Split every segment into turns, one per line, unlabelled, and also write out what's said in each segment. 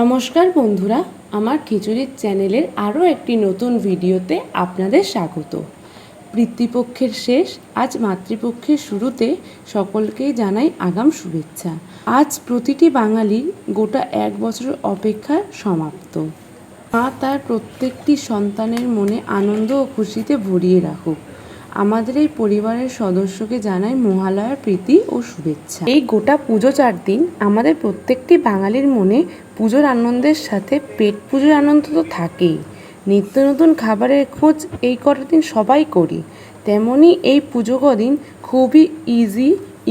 নমস্কার বন্ধুরা, আমার খিচুড়ির চ্যানেলের আরও একটি নতুন ভিডিওতে আপনাদের স্বাগত। পিতৃপক্ষের শেষ, আজ মাতৃপক্ষের শুরুতে সকলকেই জানাই আগাম শুভেচ্ছা। আজ প্রতিটি বাঙালির গোটা এক বছরের অপেক্ষা সমাপ্ত। মা তার প্রত্যেকটি সন্তানের মনে আনন্দ ও খুশিতে ভরিয়ে রাখুক। আমাদের এই পরিবারের সদস্যকে জানাই মহালয়ার প্রীতি ও শুভেচ্ছা। এই গোটা পুজো 4 দিন আমাদের প্রত্যেকটি বাঙালির মনে পুজোর আনন্দের সাথে পেট পুজোর আনন্দ তো থাকেই। নিত্য নতুন খাবারের খোঁজ এই কটা দিন সবাই করি, তেমনই এই পুজো কদিন খুবই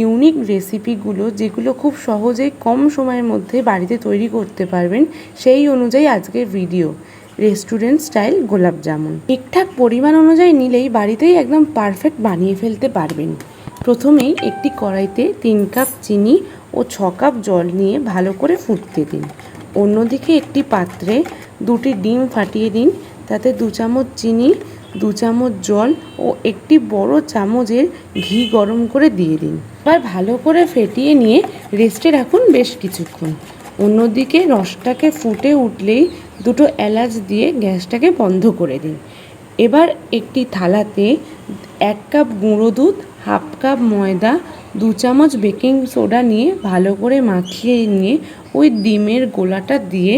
ইউনিক রেসিপিগুলো, যেগুলো খুব সহজেই কম সময়ের মধ্যে বাড়িতে তৈরি করতে পারবেন, সেই অনুযায়ী আজকের ভিডিও। রেস্টুরেন্ট স্টাইল গোলাপ জামুন ঠিকঠাক পরিমাণ অনুযায়ী নিলেই বাড়িতেই একদম পারফেক্ট বানিয়ে ফেলতে পারবেন। প্রথমেই একটি কড়াইতে 3 কাপ চিনি ও 6 কাপ জল নিয়ে ভালো করে ফুটতে দিন। অন্যদিকে একটি পাত্রে 2টি ডিম ফাটিয়ে দিন, তাতে 2 চামচ চিনি, 2 চামচ জল ও একটি বড় চামচের ঘি গরম করে দিয়ে দিন। এবার ভালো করে ফেটিয়ে নিয়ে রেস্টে রাখুন বেশ কিছুক্ষণ। অন্যদিকে রসটাকে ফুটে উঠলেই 2টো এলাচ দিয়ে গ্যাসটাকে বন্ধ করে দিন। এবার একটি থালাতে 1 কাপ গুঁড়ো দুধ, হাফ কাপ ময়দা, 2 চামচ বেকিং সোডা নিয়ে ভালো করে মাখিয়ে নিয়ে ওই ডিমের গোলাটা দিয়ে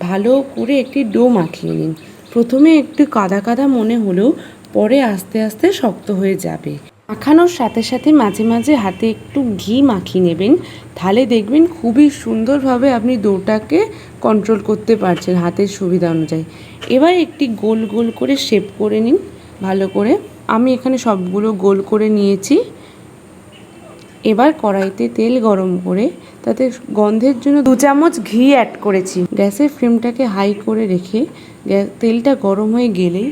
ভালো করে একটি ডো মাখিয়ে নিন। প্রথমে একটু কাদা কাদা মনে হলেও পরে আস্তে আস্তে শক্ত হয়ে যাবে। মাখানোর সাথে সাথে মাঝে মাঝে হাতে একটু ঘি মাখিয়ে নেবেন, তাহলে দেখবেন খুবই সুন্দরভাবে আপনি ডোটাকে কন্ট্রোল করতে পারছেন হাতের সুবিধা অনুযায়ী। এবার একটি গোল গোল করে শেপ করে নিন ভালো করে। আমি এখানে সবগুলো গোল করে নিয়েছি। এবার কড়াইতে তেল গরম করে তাতে গন্ধের জন্য 2 চামচ ঘি অ্যাড করেছি। গ্যাসের ফ্লেমটাকে হাই করে রেখে তেলটা গরম হয়ে গেলেই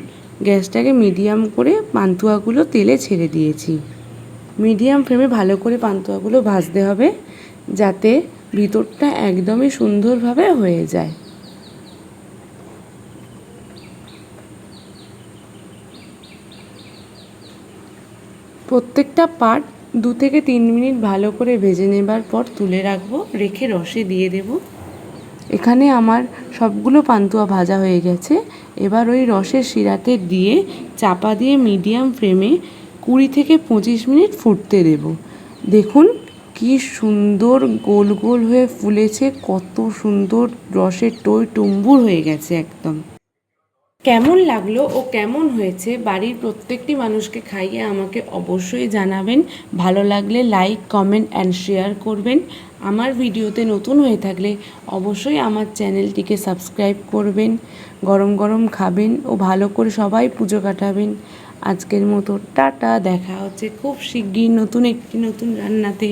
গ্যাসটাকে মিডিয়াম করে পান্তুয়াগুলো তেলে ছেড়ে দিয়েছি। মিডিয়াম ফ্লেমে ভালো করে পান্তুয়াগুলো ভাজতে হবে, যাতে ভিতরটা একদমই সুন্দরভাবে হয়ে যায়। প্রত্যেকটা পার্ট 2 থেকে 3 মিনিট ভালো করে ভেজে নেবার পর তুলে রাখবো, রেখে রসে দিয়ে দেব। এখানে আমার সবগুলো পান্তুয়া ভাজা হয়ে গেছে। এবার ওই রসের শিরাতে দিয়ে চাপা দিয়ে মিডিয়াম ফ্লেমে 20 থেকে 25 মিনিট ফুটতে দেব। দেখুন কি সুন্দর গোল গোল হয়ে ফুলেছে, কত সুন্দর রসের টই টুম্বুর হয়ে গেছে একদম। কেমন লাগলো ও কেমন হয়েছে বাড়ির প্রত্যেকটি মানুষকে খাইয়ে আমাকে অবশ্যই জানাবেন। ভালো লাগলে লাইক, কমেন্ট অ্যান্ড শেয়ার করবেন। আমার ভিডিওতে নতুন হয়ে থাকলে অবশ্যই আমার চ্যানেলটিকে সাবস্ক্রাইব করবেন। গরম গরম খাবেন ও ভালো করে সবাই পুজো কাটাবেন। আজকের মতো টাটা, দেখা হচ্ছে খুব শিগগির নতুন একটি নতুন রান্নাতে।